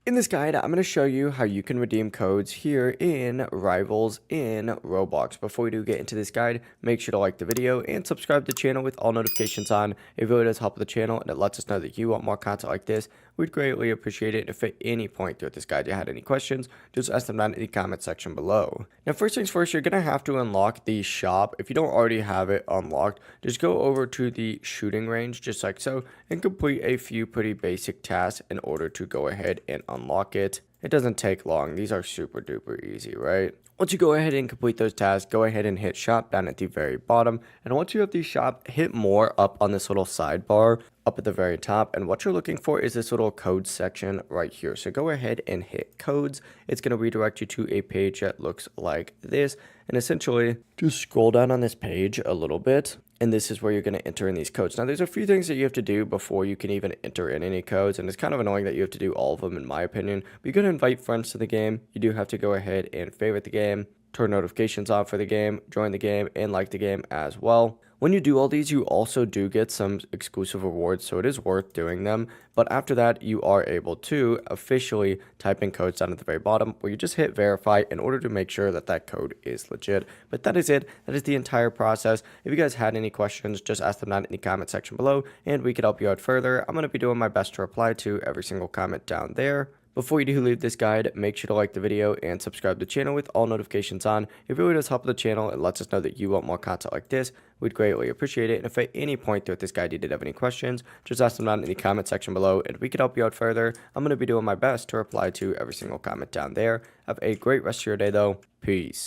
In this guide, I'm going to show you how you can redeem codes here in Rivals in Roblox. Before we do get into this guide, make sure to like the video and subscribe to the channel with all notifications on. It really does help the channel and it lets us know that you want more content like this. We'd greatly appreciate it if at any point throughout this guide you had any questions, just ask them down in the comment section below. Now first things first, you're going to have to unlock the shop. If you don't already have it unlocked, just go over to the shooting range just like so and complete a few pretty basic tasks in order to go ahead and unlock it. It doesn't take long. These are super duper easy, right? Once you go ahead and complete those tasks, go ahead and hit shop down at the very bottom. And once you have the shop, hit more up on this little sidebar up at the very top. And what you're looking for is this little code section right here. So go ahead and hit codes. It's going to redirect you to a page that looks like this. And essentially, just scroll down on this page a little bit. And this is where you're going to enter in these codes. Now, there's a few things that you have to do before you can even enter in any codes. And it's kind of annoying that you have to do all of them, in my opinion. But you're going to invite friends to the game. You do have to go ahead and favorite the game, turn notifications on for the game, join the game, and like the game as well. When you do all these, you also do get some exclusive rewards, so it is worth doing them. But after that, you are able to officially type in codes down at the very bottom, where you just hit verify in order to make sure that that code is legit. But that is it. That is the entire process. If you guys had any questions, just ask them down in the comment section below, and we could help you out further. I'm going to be doing my best to reply to every single comment down there. Before you do leave this guide, make sure to like the video and subscribe to the channel with all notifications on. It really does help the channel and lets us know that you want more content like this. We'd greatly appreciate it. And if at any point throughout this guide you did have any questions, just ask them down in the comment section below and we could help you out further. I'm going to be doing my best to reply to every single comment down there. Have a great rest of your day though. Peace.